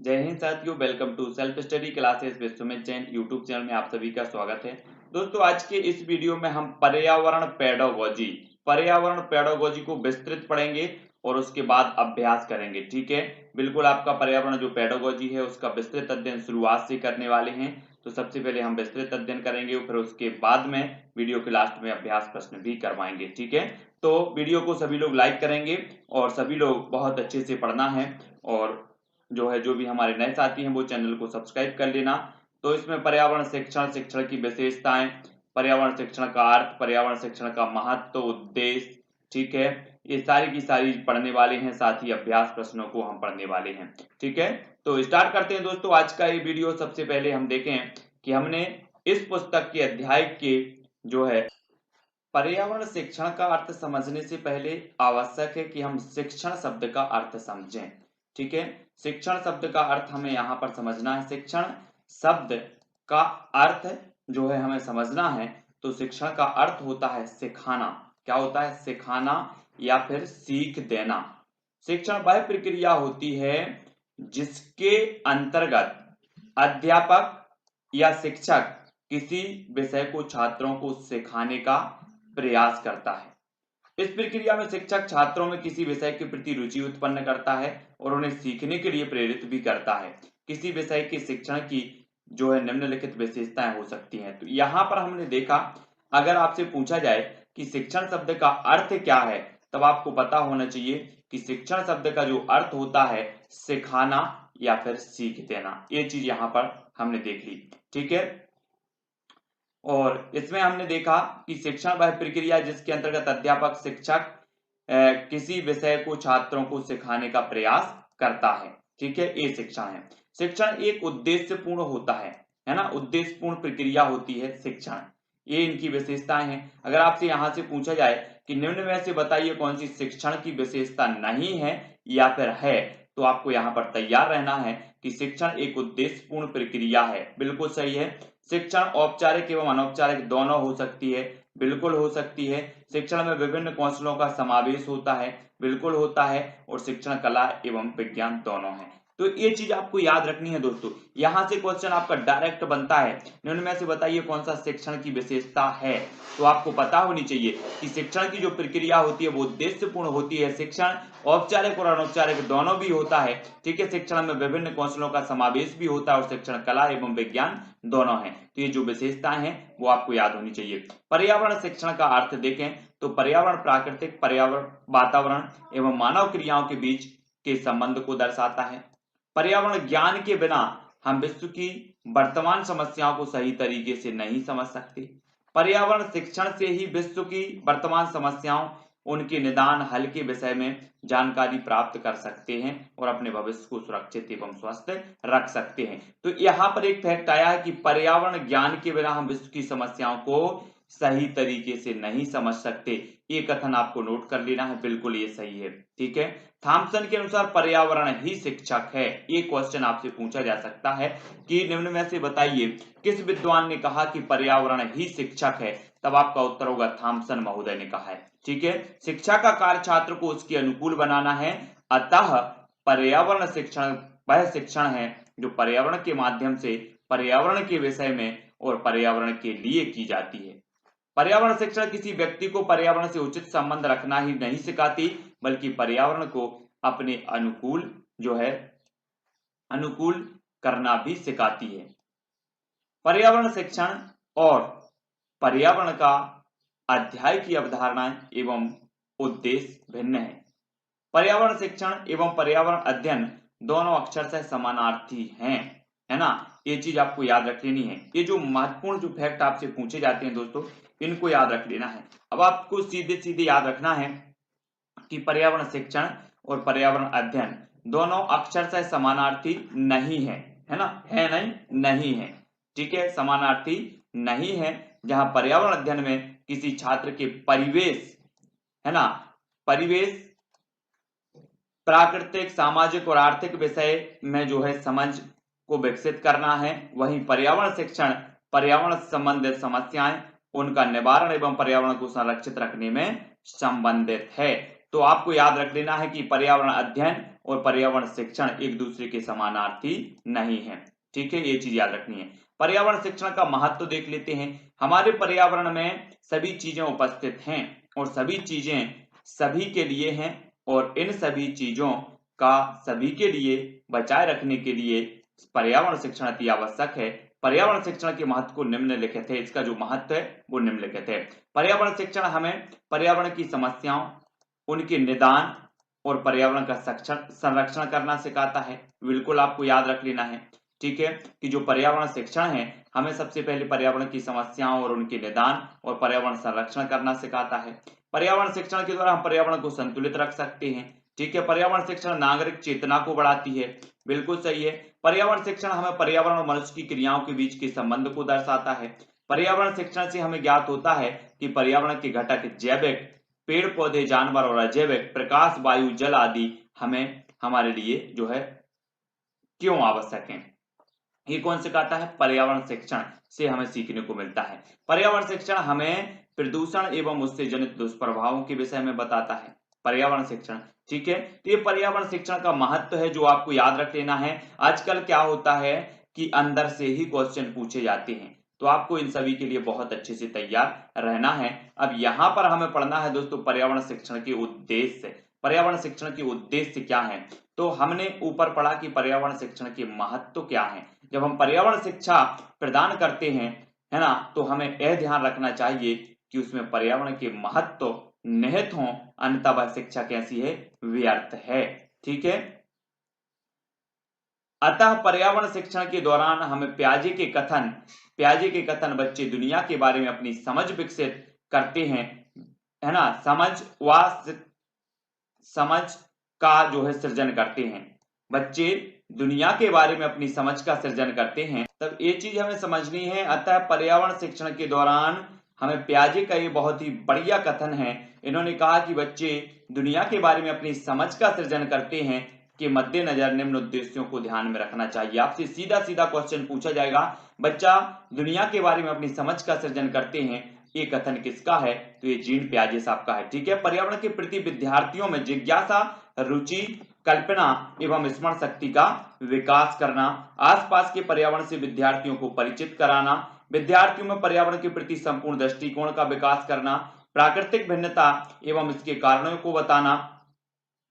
जय हिंद साथियों, welcome to self study classes with Sumit Jain YouTube channel में आप सभी का स्वागत है। दोस्तों, आज के इस वीडियो में हम पर्यावरण पेडागोजी को विस्तृत पढ़ेंगे और उसके बाद अभ्यास करेंगे। ठीक है, बिल्कुल आपका पर्यावरण जो पेडागोजी है उसका विस्तृत अध्ययन शुरुआत से करने वाले हैं। तो सबसे पहले हम विस्तृत अध्ययन करेंगे, फिर उसके बाद में वीडियो के लास्ट में अभ्यास प्रश्न भी करवाएंगे। ठीक है, तो वीडियो को सभी लोग लाइक करेंगे और सभी लोग बहुत अच्छे से पढ़ना है। और जो भी हमारे नए साथी हैं वो चैनल को सब्सक्राइब कर लेना। तो इसमें पर्यावरण शिक्षण, शिक्षण की विशेषताएं, पर्यावरण शिक्षण का अर्थ, पर्यावरण शिक्षण का महत्व, उद्देश्य, ठीक है, ये सारी की सारी पढ़ने वाले हैं। साथ ही अभ्यास प्रश्नों को हम पढ़ने वाले हैं। ठीक है, तो स्टार्ट करते हैं दोस्तों आज का ये वीडियो। सबसे पहले हम देखें कि हमने इस पुस्तक के अध्याय के जो है पर्यावरण शिक्षण का अर्थ समझने से पहले आवश्यक है कि हम शिक्षण शब्द का अर्थ समझें। ठीक है, शिक्षण शब्द का अर्थ हमें यहाँ पर समझना है। शिक्षण शब्द का अर्थ जो है हमें समझना है। तो शिक्षण का अर्थ होता है सिखाना। क्या होता है? सिखाना या फिर सीख देना। शिक्षण वह प्रक्रिया होती है जिसके अंतर्गत अध्यापक या शिक्षक किसी विषय को छात्रों को सिखाने का प्रयास करता है। इस प्रक्रिया में शिक्षक छात्रों में किसी विषय के प्रति रुचि उत्पन्न करता है और उन्हें सीखने के लिए प्रेरित भी करता है। किसी विषय के शिक्षण की जो है निम्नलिखित विशेषताएं हो सकती हैं। तो यहाँ पर हमने देखा, अगर आपसे पूछा जाए कि शिक्षण शब्द का अर्थ क्या है, तब आपको पता होना चाहिए कि शिक्षण शब्द का जो अर्थ होता है सिखाना या फिर सीख देना। ये चीज यहाँ पर हमने देख ली। ठीक है, और इसमें हमने देखा कि शिक्षण वह प्रक्रिया जिसके अंतर्गत अध्यापक शिक्षक किसी विषय को छात्रों को सिखाने का प्रयास करता है। ठीक है, ये शिक्षण है। शिक्षण एक उद्देश्यपूर्ण होता है ना, उद्देश्यपूर्ण प्रक्रिया होती है शिक्षण। ये इनकी विशेषताएं हैं। अगर आपसे यहाँ से पूछा जाए कि निम्न में से बताइए कौन सी शिक्षण की विशेषता नहीं है या फिर है, तो आपको यहाँ पर तैयार रहना है कि शिक्षण एक उद्देश्यपूर्ण प्रक्रिया है। बिल्कुल सही है। शिक्षण औपचारिक एवं अनौपचारिक दोनों हो सकती है। बिल्कुल हो सकती है। शिक्षण में विभिन्न कौशलों का समावेश होता है। बिल्कुल होता है। और शिक्षण कला एवं विज्ञान दोनों है। तो ये चीज आपको याद रखनी है दोस्तों। यहां से क्वेश्चन आपका डायरेक्ट बनता है, निम्न में से बताइए कौन सा शिक्षण की विशेषता है। तो आपको पता होनी चाहिए कि शिक्षण की जो प्रक्रिया होती है वो उद्देश्यपूर्ण होती है। शिक्षण औपचारिक और अनौपचारिक दोनों भी होता है। ठीक है, शिक्षण में विभिन्न कौशलों का समावेश भी होता है और शिक्षण कला एवं विज्ञान दोनों है। तो ये जो विशेषताएं हैं वो आपको याद होनी चाहिए। पर्यावरण शिक्षण का अर्थ देखें तो पर्यावरण प्राकृतिक पर्यावरण, वातावरण एवं मानव क्रियाओं के बीच के संबंध को दर्शाता है। पर्यावरण ज्ञान के बिना हम विश्व की वर्तमान समस्याओं को सही तरीके से नहीं समझ सकते। पर्यावरण शिक्षण से ही विश्व की वर्तमान समस्याओं, उनके निदान, हल के विषय में जानकारी प्राप्त कर सकते हैं और अपने भविष्य को सुरक्षित एवं स्वस्थ रख सकते हैं। तो यहाँ पर एक फैक्ट आया है कि पर्यावरण ज्ञान के बिना हम विश्व की समस्याओं को सही तरीके से नहीं समझ सकते। ये कथन आपको नोट कर लेना है। बिल्कुल ये सही है। ठीक है, थॉमसन के अनुसार पर्यावरण ही शिक्षक है। ये क्वेश्चन आपसे पूछा जा सकता है कि निम्न में से बताइए किस विद्वान ने कहा कि पर्यावरण ही शिक्षक है। तब आपका उत्तर होगा थॉमसन महोदय ने कहा है। ठीक है, शिक्षा का कार्य छात्र को उसके अनुकूल बनाना है। अतः पर्यावरण शिक्षण वह शिक्षण है जो पर्यावरण के माध्यम से पर्यावरण के विषय में और पर्यावरण के लिए की जाती है। पर्यावरण शिक्षण किसी व्यक्ति को पर्यावरण से उचित संबंध रखना ही नहीं सिखाती, बल्कि पर्यावरण को अपने अनुकूल जो है अनुकूल करना भी सिखाती है। पर्यावरण शिक्षण और पर्यावरण का अध्याय की अवधारणाएं एवं उद्देश्य भिन्न है। पर्यावरण शिक्षण एवं पर्यावरण अध्ययन दोनों अक्षरशः समानार्थी हैं, है ना। ये चीज आपको याद रख लेनी है। ये जो महत्वपूर्ण जो फैक्ट आपसे पूछे जाते हैं दोस्तों, इनको याद रख लेना है। अब आपको सीधे सीधे याद रखना है कि पर्यावरण शिक्षण और पर्यावरण अध्ययन दोनों अक्षरशः समानार्थी नहीं है ना, है नहीं, नहीं है। ठीक है, समानार्थी नहीं है। जहां पर्यावरण अध्ययन में किसी छात्र के परिवेश, है ना, परिवेश, प्राकृतिक, सामाजिक और आर्थिक विषय में जो है समझ को विकसित करना है, वहीं पर्यावरण शिक्षण पर्यावरण संबंधित समस्याएं, उनका निवारण एवं पर्यावरण को संरक्षित रखने में संबंधित है। तो आपको याद रख लेना है कि पर्यावरण अध्ययन और पर्यावरण शिक्षण एक दूसरे के समानार्थी नहीं है। ठीक है, ये चीज याद रखनी है। पर्यावरण शिक्षण का महत्व देख लेते हैं। हमारे पर्यावरण में सभी चीजें उपस्थित हैं और सभी चीजें सभी के लिए हैं और इन सभी चीजों का सभी के लिए बचाए रखने के लिए पर्यावरण शिक्षण अति आवश्यक है। पर्यावरण शिक्षण के महत्व को निम्नलिखित है, इसका जो महत्व है वो निम्नलिखित है। पर्यावरण शिक्षण हमें पर्यावरण की समस्याओं, उनके निदान और पर्यावरण का संरक्षण करना सिखाता है। बिल्कुल आपको याद रख लेना है, ठीक है, कि जो पर्यावरण शिक्षण है हमें सबसे पहले पर्यावरण की समस्याओं और उनके निदान और पर्यावरण संरक्षण करना सिखाता है। पर्यावरण शिक्षण के द्वारा हम पर्यावरण को संतुलित रख सकते हैं। ठीक है, पर्यावरण शिक्षण नागरिक चेतना को बढ़ाती है। बिल्कुल सही है। पर्यावरण शिक्षण हमें पर्यावरण और मनुष्य की क्रियाओं के बीच के संबंध को दर्शाता है। पर्यावरण शिक्षण से हमें ज्ञात होता है कि पर्यावरण के घटक जैविक, पेड़ पौधे, जानवर और अजैविक, प्रकाश, वायु, जल आदि हमें हमारे लिए जो है क्यों आवश्यक है। ये कौन सिखाता है? पर्यावरण शिक्षण से हमें सीखने को मिलता है। पर्यावरण शिक्षण हमें प्रदूषण एवं उससे जनित दुष्प्रभावों के विषय में बताता है। पर्यावरण शिक्षण, ठीक है, तो ये पर्यावरण शिक्षण का महत्व है जो आपको याद रख लेना है। आजकल क्या होता है कि अंदर से ही क्वेश्चन पूछे जाते हैं, तो आपको इन सभी के लिए बहुत अच्छे से तैयार रहना है। अब यहाँ पर हमें पढ़ना है दोस्तों पर्यावरण शिक्षण के उद्देश्य। पर्यावरण शिक्षण के उद्देश्य क्या है? तो हमने ऊपर पढ़ा कि पर्यावरण शिक्षण के महत्व क्या है। जब हम पर्यावरण शिक्षा प्रदान करते हैं, है ना, तो हमें यह ध्यान रखना चाहिए कि उसमें पर्यावरण के महत्व निहित हों, अन्यथा वह शिक्षा कैसी है? व्यर्थ है। ठीक है, अतः पर्यावरण शिक्षण के दौरान हमें प्याजे के कथन बच्चे दुनिया के बारे में अपनी समझ विकसित करते हैं, है ना, समझ का जो है सृजन करते हैं। बच्चे दुनिया के बारे में अपनी समझ का सृजन करते हैं, तब ये चीज हमें समझनी है। अतः पर्यावरण शिक्षण के दौरान हमें प्याजे का ये बहुत ही बढ़िया कथन है। इन्होंने कहा कि बच्चे दुनिया के बारे में अपनी समझ का सृजन करते हैं के मद्देनजर निम्न उद्देश्यों को ध्यान में रखना चाहिए। आपसे सीधा सीधा क्वेश्चन पूछा जाएगा, बच्चा दुनिया के बारे में अपनी समझ का सृजन करते हैं, ये कथन किसका है? तो ये जीन प्याजे साहब का है। ठीक है, पर्यावरण के प्रति विद्यार्थियों में जिज्ञासा, रुचि, कल्पना एवं स्मरण शक्ति का विकास करना, आसपास के पर्यावरण से विद्यार्थियों को परिचित कराना, विद्यार्थियों में पर्यावरण के प्रति संपूर्ण दृष्टिकोण का विकास करना, प्राकृतिक भिन्नता एवं इसके कारणों को बताना,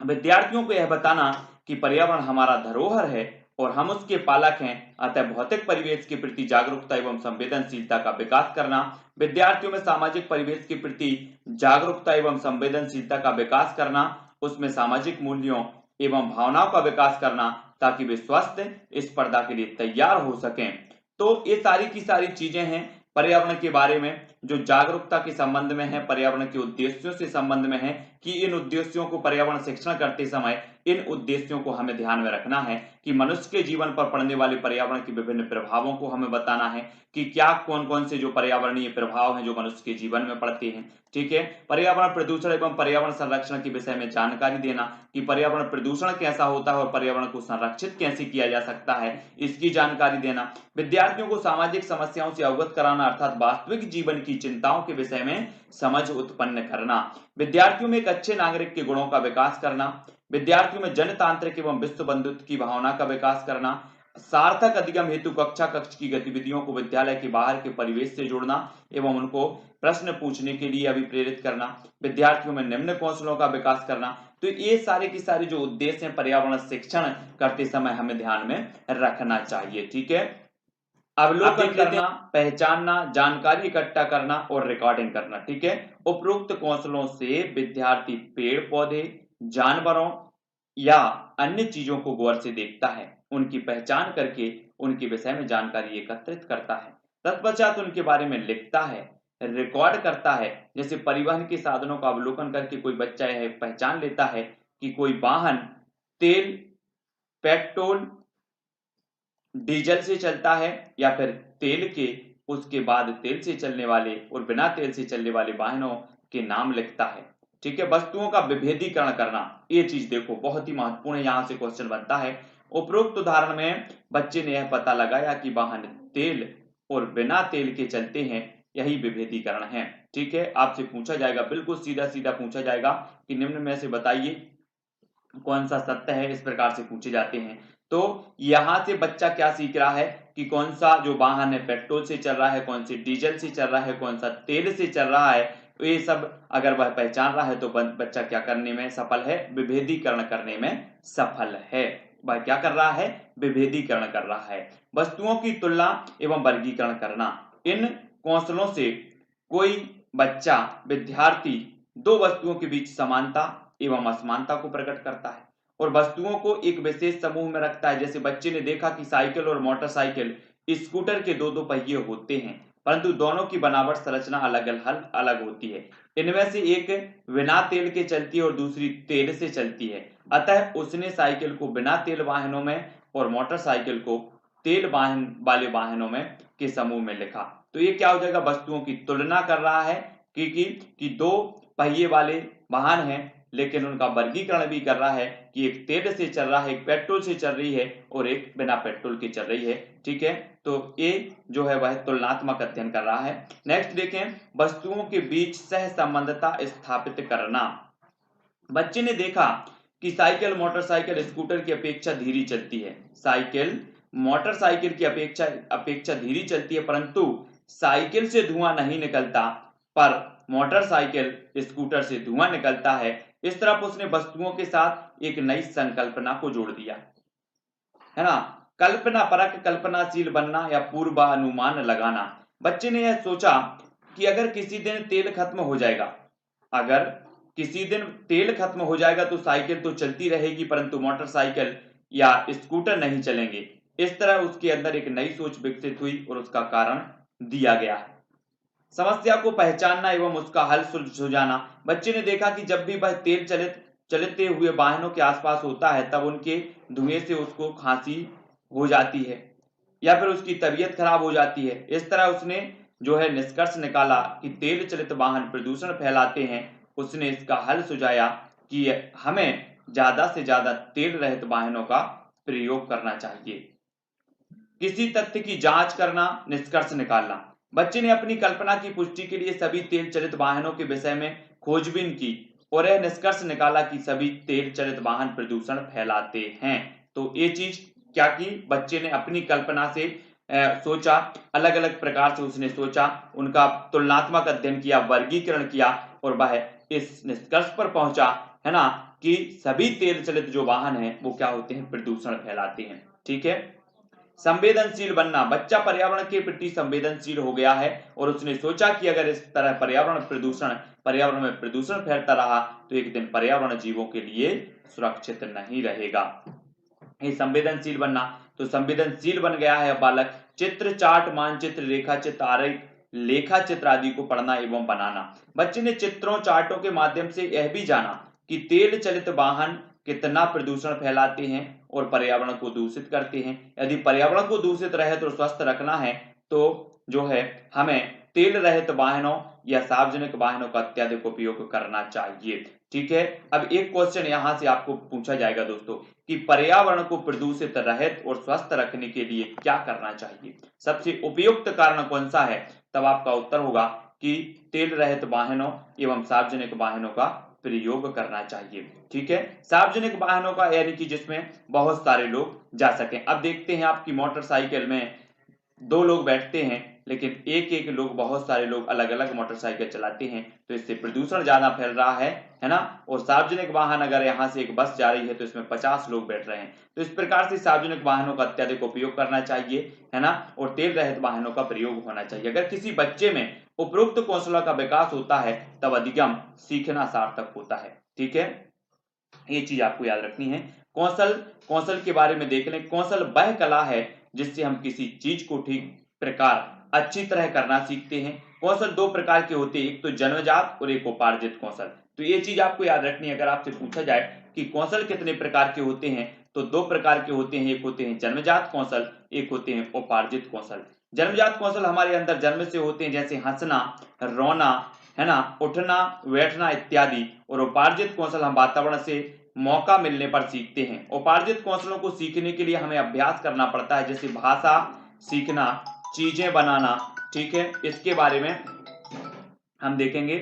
विद्यार्थियों को यह बताना कि पर्यावरण हमारा धरोहर है और हम उसके पालक हैं, अतः भौतिक परिवेश के प्रति जागरूकता एवं संवेदनशीलता का विकास करना, विद्यार्थियों में सामाजिक परिवेश के प्रति जागरूकता एवं संवेदनशीलता का विकास करना, उसमें सामाजिक मूल्यों एवं भावनाओं का विकास करना ताकि वे स्वस्थ स्पर्धा के लिए तैयार हो सकें। तो ये सारी की सारी चीजें हैं पर्यावरण के बारे में जो जागरूकता के संबंध में है, पर्यावरण के उद्देश्यों से संबंध में है कि इन उद्देश्यों को पर्यावरण शिक्षण करते समय इन उद्देश्यों को हमें ध्यान में रखना है कि मनुष्य के जीवन पर पड़ने वाले पर्यावरण के विभिन्न प्रभावों को हमें बताना है कि क्या कौन कौन से जो पर्यावरणीय प्रभाव हैं जो मनुष्य के जीवन में पड़ते हैं। ठीक है, पर्यावरण प्रदूषण एवं पर्यावरण संरक्षण के विषय में जानकारी देना कि पर्यावरण प्रदूषण कैसा होता है और पर्यावरण को संरक्षित कैसे किया जा सकता है, इसकी जानकारी देना, विद्यार्थियों को सामाजिक समस्याओं से अवगत कराना अर्थात वास्तविक जीवन की चिंताओं के विषय में समझ उत्पन्न करना, विद्यार्थियों में एक अच्छे नागरिक के गुणों का विकास करना, विद्यार्थियों में जनतांत्रिक एवं विश्व बंधुत्व की भावना का विकास करना, सार्थक अधिगम हेतु कक्षा कक्ष की गतिविधियों को विद्यालय के बाहर के परिवेश से जोड़ना एवं उनको प्रश्न पूछने के लिए अभिप्रेरित करना, विद्यार्थियों में निम्न कौशलों का विकास करना। तो ये सारे की सारी जो उद्देश्य हैं पर्यावरण शिक्षण करते समय हमें ध्यान में रखना चाहिए। ठीक है, अवलोकन करना, पहचानना, जानकारी इकट्ठा करना और रिकॉर्डिंग करना। ठीक है, उपरोक्त कौशलों से विद्यार्थी पेड़ पौधे, जानवरों या अन्य चीजों को गौर से देखता है, उनकी पहचान करके उनके विषय में जानकारी एकत्रित करता है, तत्पश्चात उनके बारे में लिखता है, रिकॉर्ड करता है। जैसे परिवहन के साधनों का अवलोकन करके कोई बच्चा यह पहचान लेता है कि कोई वाहन तेल, पेट्रोल, डीजल से चलता है या फिर तेल के उसके बाद तेल से चलने वाले और बिना तेल से चलने वाले वाहनों के नाम लिखता है। ठीक है, वस्तुओं का विभेदीकरण करना, ये चीज देखो बहुत ही महत्वपूर्ण है, यहां से क्वेश्चन बनता है। उपरोक्त उदाहरण में बच्चे ने यह पता लगाया कि वाहन तेल और बिना तेल के चलते हैं, यही विभेदीकरण है। ठीक है, आपसे पूछा जाएगा, बिल्कुल सीधा सीधा पूछा जाएगा कि निम्न में से बताइए कौन सा सत्य है, इस प्रकार से पूछे जाते हैं। तो यहाँ से बच्चा क्या सीख रहा है कि कौन सा जो वाहन है पेट्रोल से चल रहा है, कौन से डीजल से चल रहा है, कौन सा तेल से चल रहा है। तो ये सब अगर वह पहचान रहा है तो बच्चा क्या करने में सफल है, विभेदीकरण करने में सफल है। वह क्या कर रहा है, विभेदीकरण कर रहा है। वस्तुओं की तुलना एवं वर्गीकरण करना, इन कौशलों से कोई बच्चा विद्यार्थी दो वस्तुओं के बीच समानता एवं असमानता को प्रकट करता है और वस्तुओं को एक विशेष समूह में रखता है। जैसे बच्चे ने देखा कि साइकिल और मोटरसाइकिल स्कूटर के दो पहिए होते हैं, परंतु दोनों की बनावट संरचना अलग अलग होती है। इनमें से एक बिना तेल के चलती है और दूसरी तेल से चलती है। अतः उसने साइकिल को बिना तेल वाहनों में और मोटरसाइकिल को तेल वाहन वाले वाहनों में के समूह में लिखा। तो ये क्या हो जाएगा, वस्तुओं की तुलना कर रहा है कि दो पहिए वाले वाहन हैं, लेकिन उनका वर्गीकरण भी कर रहा है कि एक तेल से चल रहा है, एक पेट्रोल से चल रही है और एक बिना पेट्रोल की चल रही है। ठीक है, तो ये जो है वह तुलनात्मक अध्ययन कर रहा है। नेक्स्ट देखें, वस्तुओं के बीच सह संबंधता स्थापित करना। बच्चे ने देखा कि साइकिल मोटरसाइकिल स्कूटर की अपेक्षा धीरे चलती है। साइकिल मोटरसाइकिल की अपेक्षा धीरे चलती है, परंतु साइकिल से धुआं नहीं निकलता, पर मोटरसाइकिल स्कूटर से धुआं निकलता है। इस तरफ उसने वस्तुओं के साथ एक नई संकल्पना को जोड़ दिया, है ना। कल्पना परक, कल्पनाशील बनना या पूर्वानुमान लगाना। बच्चे ने यह सोचा कि अगर किसी दिन तेल खत्म हो जाएगा, अगर किसी दिन तेल खत्म हो जाएगा तो साइकिल तो चलती रहेगी, परंतु मोटरसाइकिल या स्कूटर नहीं चलेंगे। इस तरह उसके अंदर एक नई सोच विकसित हुई और उसका कारण दिया गया है। समस्या को पहचानना एवं उसका हल सुलझाना। बच्चे ने देखा कि जब भी वह तेल चलते हुए वाहनों के आसपास होता है, तब उनके धुएं से उसको खांसी हो जाती है या फिर उसकी तबीयत खराब हो जाती है। इस तरह उसने जो है निष्कर्ष निकाला कि तेल चलित वाहन प्रदूषण फैलाते हैं। उसने इसका हल सुझाया कि हमें ज्यादा से ज्यादा तेल रहित वाहनों का प्रयोग करना चाहिए। किसी तथ्य की जांच करना, निष्कर्ष निकालना। बच्चे ने अपनी कल्पना की पुष्टि के लिए सभी तेल चलित वाहनों के विषय में खोजबीन की और यह निष्कर्ष निकाला कि सभी तेल चलित वाहन प्रदूषण फैलाते हैं। तो ये चीज क्या की, बच्चे ने अपनी कल्पना से सोचा, अलग अलग प्रकार से उसने सोचा, उनका तुलनात्मक अध्ययन किया, वर्गीकरण किया और वह इस निष्कर्ष पर पहुंचा, है ना, कि सभी तेल चलित जो वाहन हैं वो क्या होते हैं, प्रदूषण फैलाते हैं। ठीक है, संवेदनशील बनना। बच्चा पर्यावरण के प्रति संवेदनशील हो गया है और उसने सोचा कि अगर इस तरह पर्यावरण में प्रदूषण फैलता रहा तो एक दिन पर्यावरण जीवों के लिए सुरक्षित नहीं रहेगा। ये संवेदनशील बनना, तो संवेदनशील बन गया है बालक। चित्र, चार्ट, मानचित्र, रेखाचित्र, आरेख, लेखा चित्र आदि को पढ़ना एवं बनाना। बच्चे ने चित्रों, चार्टों के माध्यम से यह भी जाना कि तेल चलित वाहन कितना प्रदूषण फैलाते हैं और पर्यावरण को दूषित करते हैं। यदि पर्यावरण को दूषित रहे तो स्वस्थ रखना है तो जो है हमें तेल रहित वाहनों या सार्वजनिक वाहनों का अत्यधिक उपयोग करना चाहिए। ठीक है, अब एक क्वेश्चन यहां से आपको पूछा जाएगा दोस्तों कि पर्यावरण को प्रदूषित रहित और स्वस्थ रखने के लिए क्या करना चाहिए, सबसे उपयुक्त कारण कौन सा है। तब आपका उत्तर होगा कि तेल रहित वाहनों एवं सार्वजनिक वाहनों का प्रयोग करना चाहिए। ठीक है, सार्वजनिक वाहनों का यानी कि जिसमें बहुत सारे लोग जा सकें। अब देखते हैं आपकी मोटरसाइकिल में दो लोग बैठते हैं, लेकिन एक लोग, बहुत सारे लोग अलग अलग मोटरसाइकिल चलाते हैं, तो इससे प्रदूषण ज्यादा फैल रहा है ना। और सार्वजनिक वाहन, अगर यहाँ से एक बस जा रही है तो इसमें 50 लोग बैठ रहे हैं, तो इस प्रकार से सार्वजनिक वाहनों का अत्यधिक उपयोग करना चाहिए, है ना, और तेल रहित वाहनों का प्रयोग होना चाहिए। अगर किसी बच्चे में उपरोक्त कौशलों का विकास होता है तब अधिगम सीखना सार्थक होता है। ठीक है, ये चीज आपको याद रखनी है। कौशल के बारे में देख लें। कौशल वह कला है जिससे हम किसी चीज को ठीक प्रकार अच्छी तरह करना सीखते हैं। कौशल दो प्रकार के होते हैं, एक तो जन्मजात और एक उपार्जित कौशल। तो ये चीज आपको याद रखनी है। अगर आपसे पूछा जाए कि कौशल कितने प्रकार के होते हैं, तो दो प्रकार के होते हैं, एक होते हैं जन्मजात कौशल, एक होते हैं उपार्जित कौशल। जन्मजात कौशल हमारे अंदर जन्म से होते हैं, जैसे हंसना, रोना, है ना, उठना, बैठना इत्यादि। और उपार्जित कौशल हम वातावरण से मौका मिलने पर सीखते हैं। उपार्जित कौशलों को सीखने के लिए हमें अभ्यास करना पड़ता है, जैसे भाषा सीखना, चीजें बनाना। ठीक है, इसके बारे में हम देखेंगे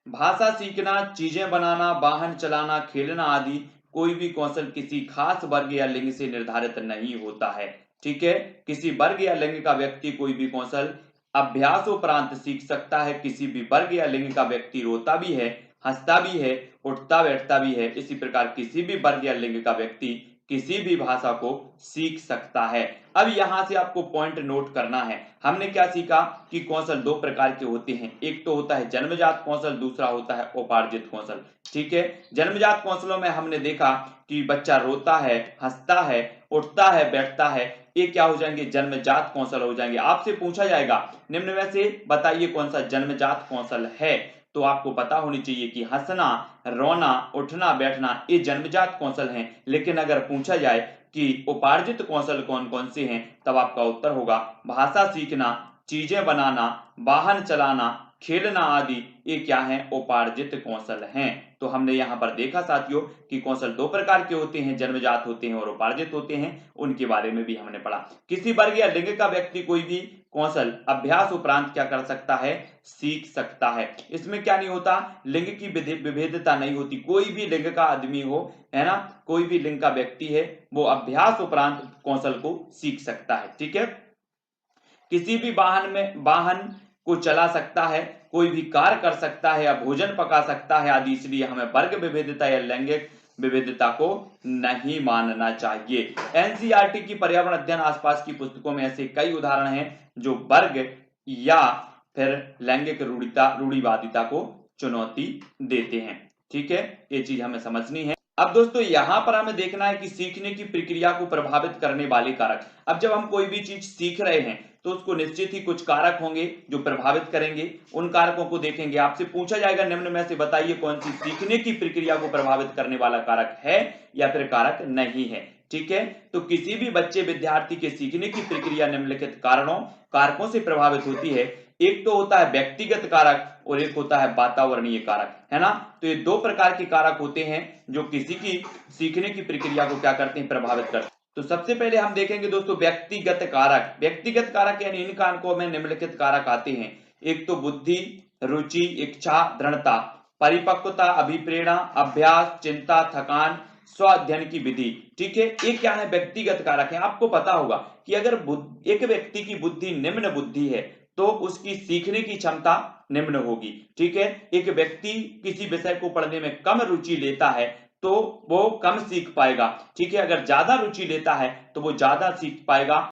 भाषा सीखना, चीजें बनाना, वाहन चलाना, खेलना आदि कोई भी कौशल किसी खास वर्ग या लिंग से निर्धारित नहीं होता है। ठीक है, किसी वर्ग या लिंग का व्यक्ति कोई भी कौशल अभ्यास उपरांत सीख सकता है। किसी भी वर्ग या लिंग का व्यक्ति रोता भी है, हंसता भी है, उठता बैठता भी है। इसी प्रकार किसी भी वर्ग या लिंग का व्यक्ति किसी भी भाषा को सीख सकता है। अब यहां से आपको पॉइंट नोट करना है। हमने क्या सीखा कि कौशल दो प्रकार के होते हैं, एक तो होता है जन्मजात कौशल, दूसरा होता है उपार्जित कौशल। ठीक है, जन्मजात कौशलों में हमने देखा कि बच्चा रोता है, हंसता है, उठता है, बैठता है, ये क्या हो जाएंगे, जन्मजात कौशल हो जाएंगे। आपसे पूछा जाएगा निम्न में से बताइए कौन सा जन्मजात कौशल है, तो आपको पता होनी चाहिए कि हंसना, रोना, उठना, बैठना ये जन्मजात कौशल हैं। लेकिन अगर पूछा जाए कि उपार्जित कौशल कौन कौन से हैं, तब आपका उत्तर होगा भाषा सीखना, चीजें बनाना, वाहन चलाना, खेलना आदि ये क्या हैं, उपार्जित कौशल हैं। तो हमने यहां पर देखा साथियों कि कौशल दो प्रकार के होते हैं, जन्मजात होते हैं और उपार्जित होते हैं, उनके बारे में भी हमने पढ़ा। किसी वर्ग या लिंग का व्यक्ति कोई भी कौशल अभ्यास उपरांत क्या कर सकता है, सीख सकता है। इसमें क्या नहीं होता, लिंग की विभेदता नहीं होती, कोई भी लिंग का आदमी हो, है ना, कोई भी लिंग का व्यक्ति है, वो अभ्यास उपरांत कौशल को सीख सकता है। ठीक है, किसी भी वाहन को चला सकता है, कोई भी कार्य कर सकता है या भोजन पका सकता है आदि। इसलिए हमें वर्ग विभेदता या लैंगिक विविधता को नहीं मानना चाहिए। एनसीईआरटी की पर्यावरण अध्ययन आसपास की पुस्तकों में ऐसे कई उदाहरण हैं जो वर्ग या फिर लैंगिक रूढ़िवादिता को चुनौती देते हैं। ठीक है, ये चीज हमें समझनी है। अब दोस्तों यहां पर हमें देखना है कि सीखने की प्रक्रिया को प्रभावित करने वाले कारक। अब जब हम कोई भी चीज सीख रहे हैं तो उसको निश्चित ही कुछ कारक होंगे जो प्रभावित करेंगे, उन कारकों को देखेंगे। आपसे पूछा जाएगा निम्न में से बताइए कौन सी सीखने की प्रक्रिया को प्रभावित करने वाला कारक है या फिर कारक नहीं है। ठीक है, तो किसी भी बच्चे विद्यार्थी के सीखने की प्रक्रिया निम्नलिखित कारकों से प्रभावित होती है। एक तो होता है व्यक्तिगत कारक और एक होता है वातावरणीय कारक, है ना। तो ये दो प्रकार के कारक होते हैं जो किसी की सीखने की प्रक्रिया को क्या करते हैं, प्रभावित करते हैं। तो सबसे पहले हम देखेंगे दोस्तों व्यक्तिगत कारक। व्यक्तिगत कारक यानी इन कारकों में निम्नलिखित कारक आते हैं। एक तो बुद्धि, रुचि, इच्छा, दृढ़ता, परिपक्वता, अभिप्रेरणा, अभ्यास, चिंता, थकान, स्व अध्ययन की विधि। ठीक है, ये क्या है, व्यक्तिगत कारक है। आपको पता होगा कि अगर एक व्यक्ति की बुद्धि निम्न बुद्धि है तो उसकी सीखने की क्षमता निम्न होगी। ठीक है, एक व्यक्ति किसी विषय को पढ़ने में कम रुचि लेता है तो वो कम सीख पाएगा। ठीक है, अगर ज्यादा रुचि लेता है तो वो ज्यादा सीख पाएगा।